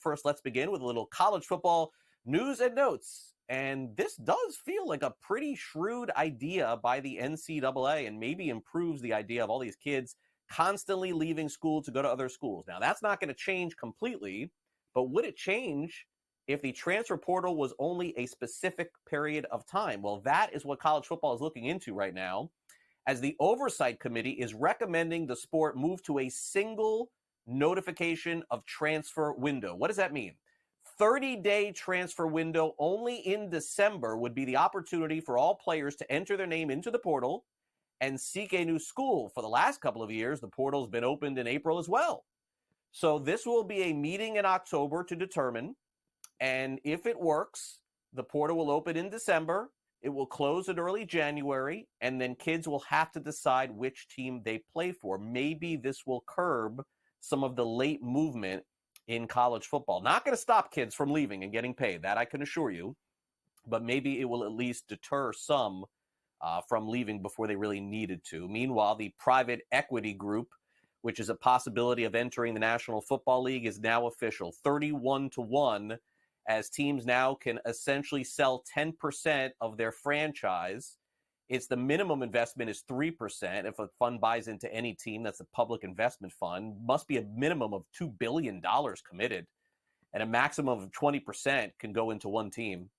first, let's begin with a little college football news and notes. And this does feel like a pretty shrewd idea by the NCAA and maybe improves the idea of all these kids constantly leaving school to go to other schools. Now, that's not going to change completely, but would it change if the transfer portal was only a specific period of time? Well, that is what college football is looking into right now, as the oversight committee is recommending the sport move to a single notification of transfer window. What does that mean? 30-day transfer window only in December would be the opportunity for all players to enter their name into the portal and seek a new school. For the last couple of years, the portal's been opened in April as well. So this will be a meeting in October to determine, and if it works, the portal will open in December, it will close in early January, and then kids will have to decide which team they play for. Maybe this will curb some of the late movement in college football. Not going to stop kids from leaving and getting paid, that I can assure you, but maybe it will at least deter some from leaving before they really needed to. Meanwhile, the private equity group, which is a possibility of entering the National Football League, is now official, 31-1, as teams now can essentially sell 10% of their franchise. It's the minimum investment is 3%. If a fund buys into any team, that's a public investment fund, must be a minimum of $2 billion committed, and a maximum of 20% can go into one team.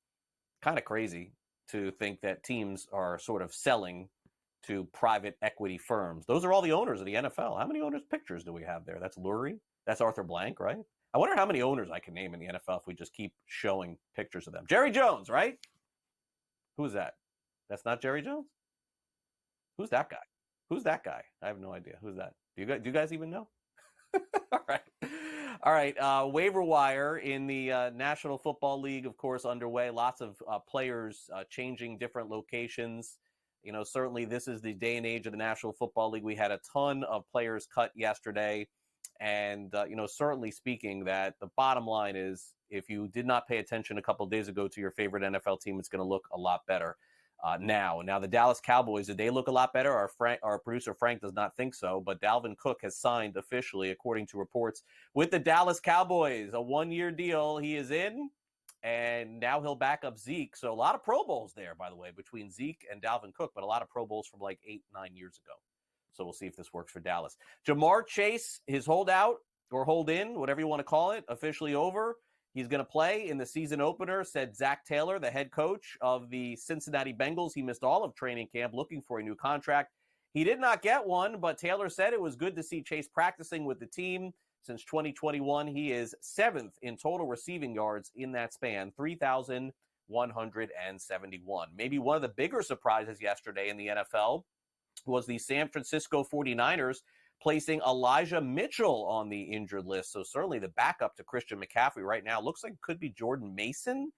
Kind of crazy to think that teams are sort of selling to private equity firms. Those are all the owners of the NFL. How many owners' pictures do we have there? That's Lurie. That's Arthur Blank, right? I wonder how many owners I can name in the NFL if we just keep showing pictures of them. Jerry Jones, right? Who is that? That's not Jerry Jones? Who's that guy? Who's that guy? I have no idea. Who's that? Do you guys even know? All right. Waiver wire in the National Football League, of course, underway. Lots of players changing different locations. You know, certainly this is the day and age of the National Football League. We had a ton of players cut yesterday. And, certainly speaking that the bottom line is if you did not pay attention a couple of days ago to your favorite NFL team, it's going to look a lot better now. Now, the Dallas Cowboys, did they look a lot better? Our producer Frank does not think so, but Dalvin Cook has signed officially, according to reports, with the Dallas Cowboys. A one-year deal. He is in, and now he'll back up Zeke. So a lot of Pro Bowls there, by the way, between Zeke and Dalvin Cook, but a lot of Pro Bowls from like 8-9 years ago. So we'll see if this works for Dallas. Jamar Chase, his holdout or hold in, whatever you want to call it, officially over. He's going to play in the season opener, said Zach Taylor, the head coach of the Cincinnati Bengals. He missed all of training camp looking for a new contract. He did not get one, but Taylor said it was good to see Chase practicing with the team. Since 2021, he is 7th in total receiving yards in that span, 3,171. Maybe one of the bigger surprises yesterday in the NFL was the San Francisco 49ers placing Elijah Mitchell on the injured list. So certainly the backup to Christian McCaffrey right now looks like it could be Jordan Mason.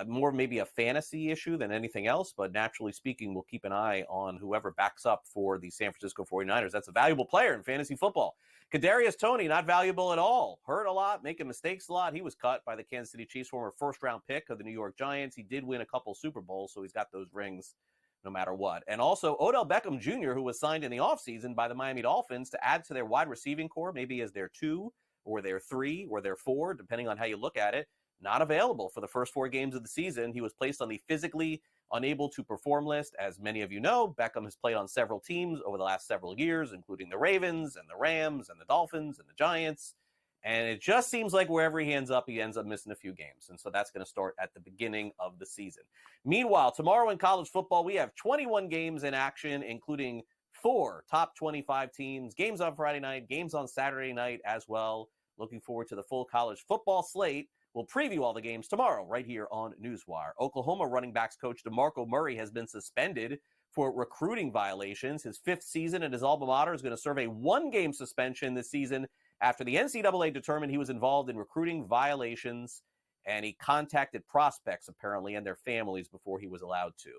More maybe a fantasy issue than anything else, but naturally speaking, we'll keep an eye on whoever backs up for the San Francisco 49ers. That's a valuable player in fantasy football. Kadarius Toney, not valuable at all. Hurt a lot, making mistakes a lot. He was cut by the Kansas City Chiefs, former first-round pick of the New York Giants. He did win a couple Super Bowls, so he's got those rings no matter what. And also Odell Beckham Jr., who was signed in the offseason by the Miami Dolphins to add to their wide receiving core, maybe as their 2 or their 3 or their 4, depending on how you look at it, not available for the first 4 games of the season. He was placed on the physically unable to perform list. As many of you know, Beckham has played on several teams over the last several years, including the Ravens and the Rams and the Dolphins and the Giants. And it just seems like wherever he ends up missing a few games. And so that's going to start at the beginning of the season. Meanwhile, tomorrow in college football, we have 21 games in action, including 4 top 25 teams, games on Friday night, games on Saturday night as well. Looking forward to the full college football slate. We'll preview all the games tomorrow right here on Newswire. Oklahoma running backs coach DeMarco Murray has been suspended for recruiting violations. His 5th season at his alma mater is going to serve a 1-game suspension this season after the NCAA determined he was involved in recruiting violations, and he contacted prospects, apparently, and their families before he was allowed to.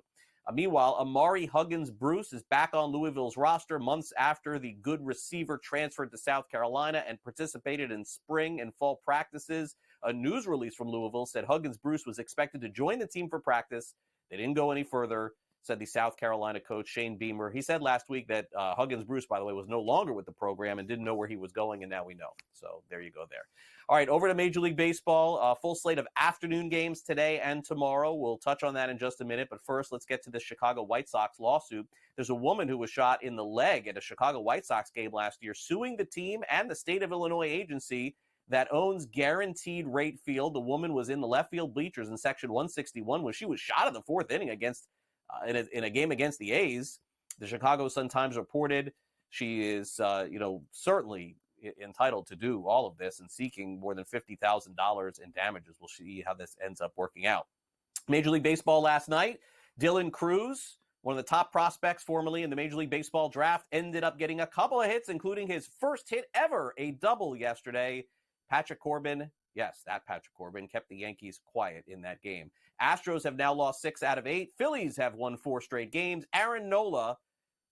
Meanwhile, Amari Huggins-Bruce is back on Louisville's roster months after the good receiver transferred to South Carolina and participated in spring and fall practices. A news release from Louisville said Huggins-Bruce was expected to join the team for practice. They didn't go any further. said the South Carolina coach, Shane Beamer. He said last week that Huggins Bruce, by the way, was no longer with the program and didn't know where he was going, and now we know. So there you go there. All right, over to Major League Baseball. Full slate of afternoon games today and tomorrow. We'll touch on that in just a minute, but first let's get to the Chicago White Sox lawsuit. There's a woman who was shot in the leg at a Chicago White Sox game last year, suing the team and the state of Illinois agency that owns Guaranteed Rate Field. The woman was in the left field bleachers in section 161 when she was shot in the fourth inning against in a game against the A's. The Chicago Sun-Times reported she is, certainly entitled to do all of this and seeking more than $50,000 in damages. We'll see how this ends up working out. Major League Baseball last night, Dylan Cruz, one of the top prospects formerly in the Major League Baseball draft, ended up getting a couple of hits, including his first hit ever, a double yesterday. Patrick Corbin, yes, that Patrick Corbin, kept the Yankees quiet in that game. Astros have now lost 6 out of 8. Phillies have won 4 straight games. Aaron Nola,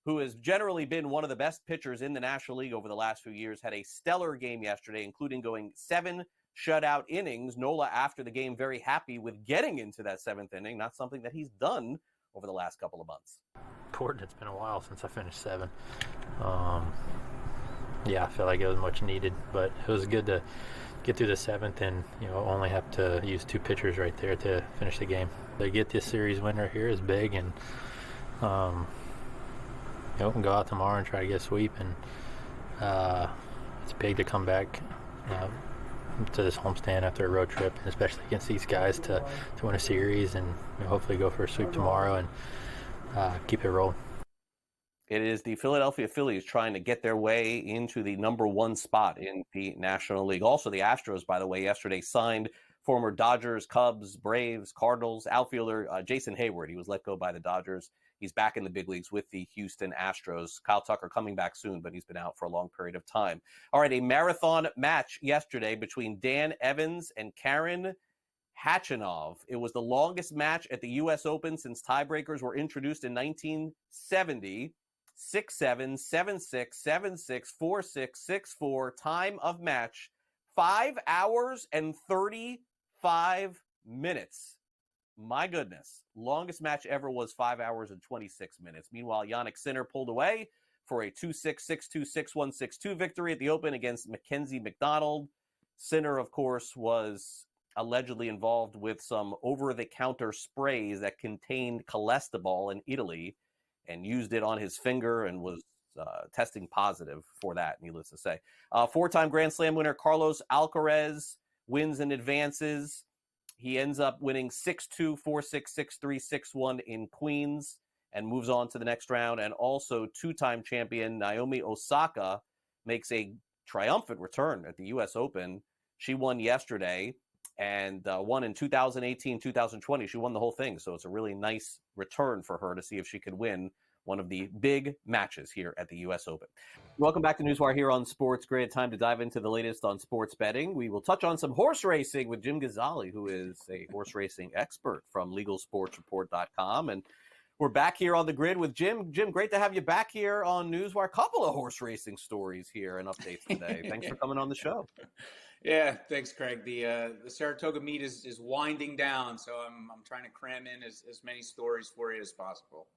who has generally been one of the best pitchers in the National League over the last few years, had a stellar game yesterday, including going 7 shutout innings. Nola, after the game, very happy with getting into that 7th inning, not something that he's done over the last couple of months. Important. It's been a while since I finished 7. I feel like it was much needed, but it was good to get through the 7th and only have to use 2 pitchers right there to finish the game. To get this series win right here is big, and we can go out tomorrow and try to get a sweep, and it's big to come back to this homestand after a road trip, and especially against these guys to win a series and hopefully go for a sweep tomorrow and keep it rolling. It is the Philadelphia Phillies trying to get their way into the number 1 spot in the National League. Also, the Astros, by the way, yesterday signed former Dodgers, Cubs, Braves, Cardinals outfielder Jason Hayward. He was let go by the Dodgers. He's back in the big leagues with the Houston Astros. Kyle Tucker coming back soon, but he's been out for a long period of time. All right, a marathon match yesterday between Dan Evans and Karen Khachanov. It was the longest match at the U.S. Open since tiebreakers were introduced in 1970. 6-7, 7-6, 7-6, 4-6, 6-4. Time of match, 5 hours and 35 minutes. My goodness. Longest match ever was 5 hours and 26 minutes. Meanwhile, Jannik Sinner pulled away for a 2-6, 6-2, 6-1, 6-2 victory at the Open against Mackenzie McDonald. Sinner, of course, was allegedly involved with some over-the-counter sprays that contained cholesterol in Italy, and used it on his finger and was testing positive for that, needless to say. 4-time Grand Slam winner Carlos Alcaraz wins and advances. He ends up winning 6-2, 4-6, 6-3, 6-1 in Queens and moves on to the next round. And also 2-time champion Naomi Osaka makes a triumphant return at the U.S. Open. She won yesterday and won in 2018, 2020. She won the whole thing, so it's a really nice return for her to see if she could win one of the big matches here at the U.S. Open. Welcome back to Newswire here on SportsGrid. Time to dive into the latest on sports betting. We will touch on some horse racing with Jim Gazzali, who is a horse racing expert from LegalSportsReport.com. And we're back here on the grid with Jim. Jim, great to have you back here on Newswire. A couple of horse racing stories here and updates today. Thanks for coming on the show. Yeah, thanks, Craig. The Saratoga meet is winding down, so I'm trying to cram in as many stories for you as possible.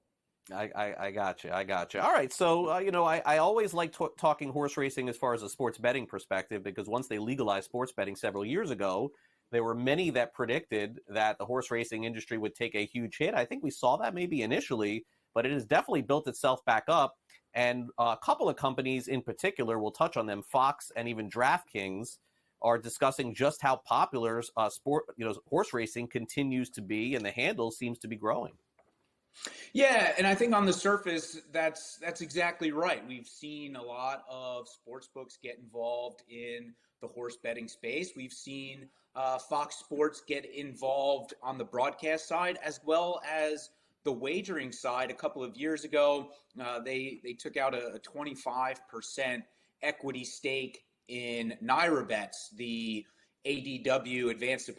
I got you. All right, so I always like talking horse racing as far as a sports betting perspective, because once they legalized sports betting several years ago, there were many that predicted that the horse racing industry would take a huge hit. I think we saw that maybe initially, but it has definitely built itself back up. And a couple of companies in particular, we'll touch on them, Fox and even DraftKings, are discussing just how popular horse racing continues to be, and the handle seems to be growing. Yeah, and I think on the surface, that's exactly right. We've seen a lot of sports books get involved in the horse betting space. We've seen Fox Sports get involved on the broadcast side as well as the wagering side. A couple of years ago, they took out a 25% equity stake in NYRABets, the ADW Advanced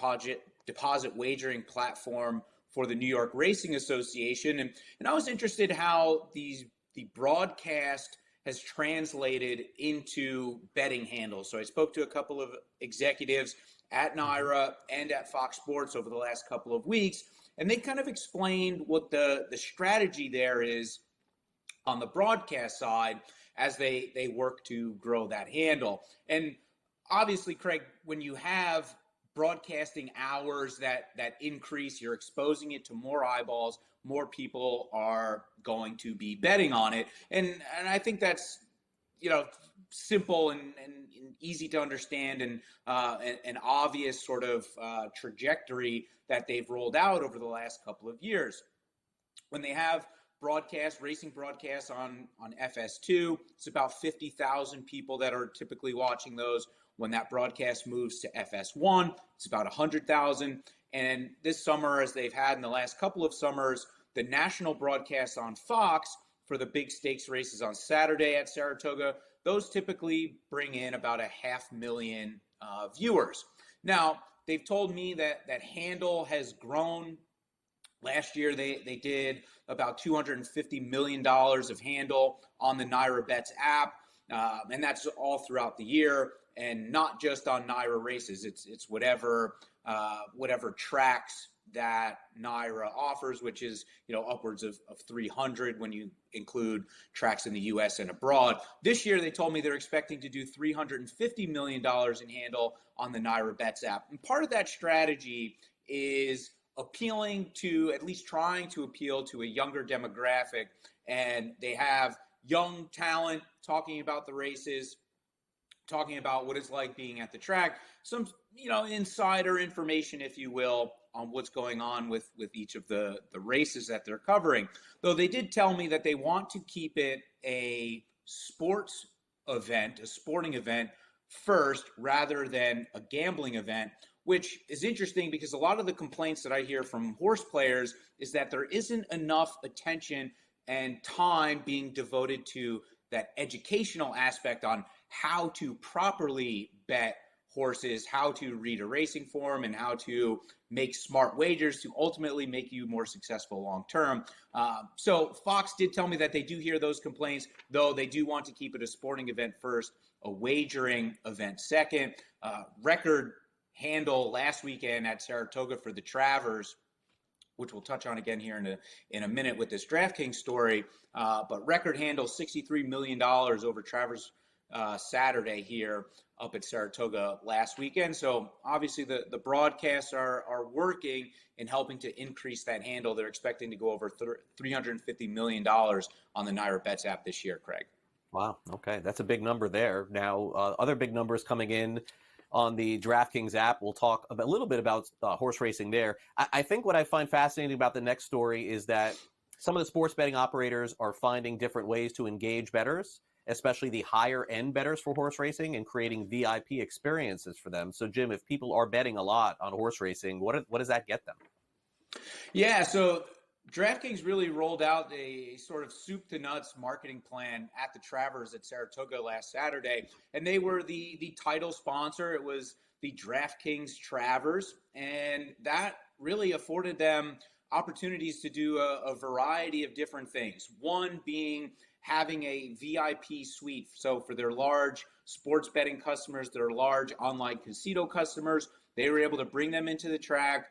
Deposit Wagering platform for the New York Racing Association. And I was interested how the broadcast has translated into betting handles. So I spoke to a couple of executives at NYRA and at Fox Sports over the last couple of weeks. And they kind of explained what the strategy there is on the broadcast side as they work to grow that handle. And obviously, Craig, when you have broadcasting hours that increase, you're exposing it to more eyeballs, more people are going to be betting on it. And I think that's, simple and easy to understand, and an obvious sort of trajectory that they've rolled out over the last couple of years. When they have racing broadcasts on FS2, it's about 50,000 people that are typically watching those. When that broadcast moves to FS1, it's about 100,000. And this summer, as they've had in the last couple of summers, the national broadcasts on Fox for the big stakes races on Saturday at Saratoga, those typically bring in about 500,000 viewers. Now, they've told me that handle has grown. Last year, they did about $250 million of handle on the NYRA Bets app, and that's all throughout the year, and not just on NYRA races. It's whatever tracks that NYRA offers, which is upwards of 300 when you include tracks in the U.S. and abroad. This year, they told me they're expecting to do $350 million in handle on the NYRA Bets app, and part of that strategy is appealing to, at least trying to appeal to, a younger demographic. And they have young talent talking about the races, talking about what it's like being at the track, some insider information, if you will, on what's going on with each of the races that they're covering. Though they did tell me that they want to keep it a sports event, a sporting event first, rather than a gambling event, which is interesting because a lot of the complaints that I hear from horse players is that there isn't enough attention and time being devoted to that educational aspect on how to properly bet horses, how to read a racing form, and how to make smart wagers to ultimately make you more successful long term. So Fox did tell me that they do hear those complaints, though they do want to keep it a sporting event first, a wagering event second. Record handle last weekend at Saratoga for the Travers, which we'll touch on again here in a minute with this DraftKings story. But record handle $63 million over Travers Saturday here up at Saratoga last weekend. So obviously the broadcasts are working in helping to increase that handle. They're expecting to go over $350 million on the NYRA Bets app this year, Craig. Wow. Okay. That's a big number there. Now, other big numbers coming in on the DraftKings app. We'll talk a little bit about horse racing there. I think what I find fascinating about the next story is that some of the sports betting operators are finding different ways to engage bettors, especially the higher end bettors for horse racing, and creating VIP experiences for them. So, Jim, if people are betting a lot on horse racing, what does that get them? Yeah, so DraftKings really rolled out a sort of soup to nuts marketing plan at the Travers at Saratoga last Saturday, and they were the title sponsor. It was the DraftKings Travers, and that really afforded them opportunities to do a variety of different things. One being having a VIP suite. So for their large sports betting customers, their large online casino customers, they were able to bring them into the track,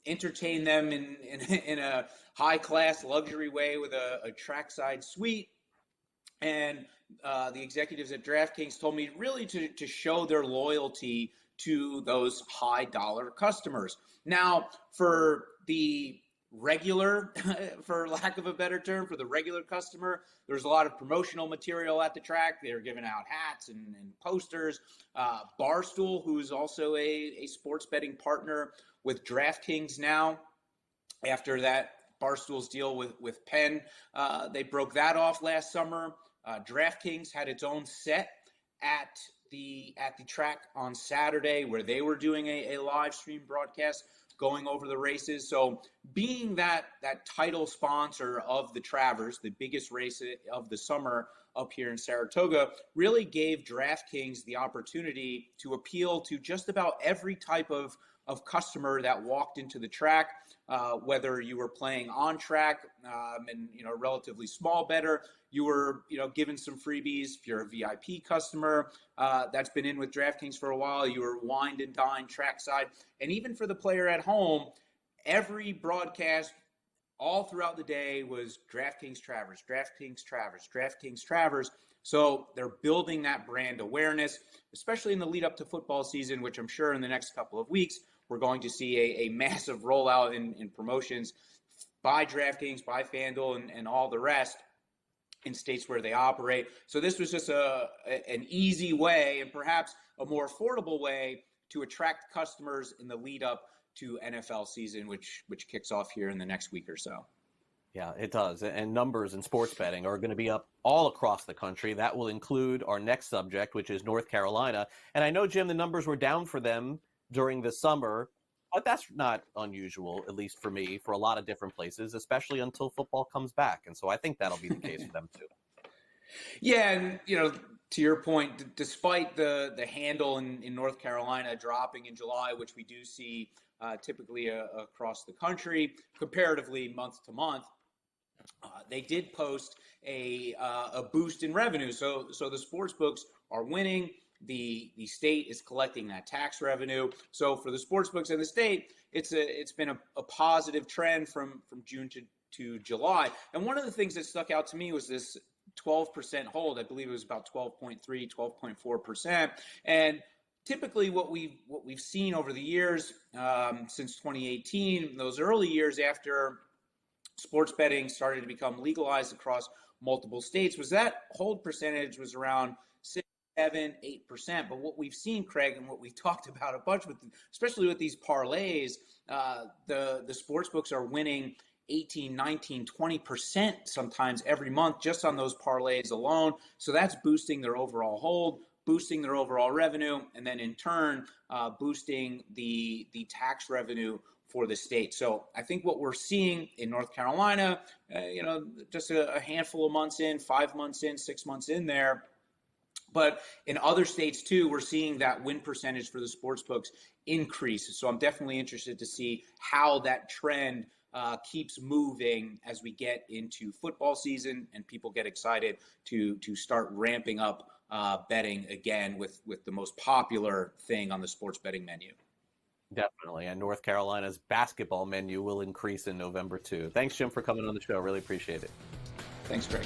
entertain them in a high-class luxury way with a trackside suite. And the executives at DraftKings told me really to show their loyalty to those high-dollar customers. Now, for the regular, for lack of a better term, for the regular customer, there's a lot of promotional material at the track. They're giving out hats and posters. Barstool, who's also a sports betting partner with DraftKings now, after that Barstool's deal with Penn, they broke that off last summer. DraftKings had its own set at the track on Saturday, where they were doing a live stream broadcast going over the races. So being that title sponsor of the Travers, the biggest race of the summer up here in Saratoga, really gave DraftKings the opportunity to appeal to just about every type of customer that walked into the track, whether you were playing on track and a relatively small bettor, you were given some freebies. If you're a VIP customer that's been in with DraftKings for a while, you were wined and dined trackside, and even for the player at home, every broadcast all throughout the day was DraftKings Travers, DraftKings Travers, DraftKings Travers. So they're building that brand awareness, especially in the lead up to football season, which I'm sure in the next couple of weeks, we're going to see a massive rollout in promotions by DraftKings, by FanDuel, and all the rest in states where they operate. So this was just an easy way, and perhaps a more affordable way, to attract customers in the lead up to NFL season, which kicks off here in the next week or so. Yeah, it does. And numbers in sports betting are going to be up all across the country. That will include our next subject, which is North Carolina. And I know, Jim, the numbers were down for them during the summer, but that's not unusual, at least for me, for a lot of different places, especially until football comes back. And so I think that'll be the case for them too. Yeah, and to your point, despite the handle in North Carolina dropping in July, which we do see typically across the country, comparatively month to month, they did post a boost in revenue. So the sports books are winning. The state is collecting that tax revenue. So for the sports books and the state, it's been a positive trend from June to July. And one of the things that stuck out to me was this 12% hold. I believe it was about 12.3, 12.4%. And typically what we've seen over the years, since 2018, those early years after sports betting started to become legalized across multiple states, was that hold percentage was around 6, 7, 8%. But what we've seen, Craig, and what we've talked about a bunch, especially with these parlays, the sports books are winning 18, 19, 20% sometimes every month just on those parlays alone. So that's boosting their overall hold, boosting their overall revenue, and then in turn, boosting the tax revenue for the state. So I think what we're seeing in North Carolina, just a handful of months in, 5 months in, 6 months in there, but in other states too, we're seeing that win percentage for the sports books increase. So I'm definitely interested to see how that trend keeps moving as we get into football season and people get excited to start ramping up betting again with the most popular thing on the sports betting menu. Definitely. And North Carolina's basketball menu will increase in November too. Thanks, Jim, for coming on the show. Really appreciate it. Thanks, Greg.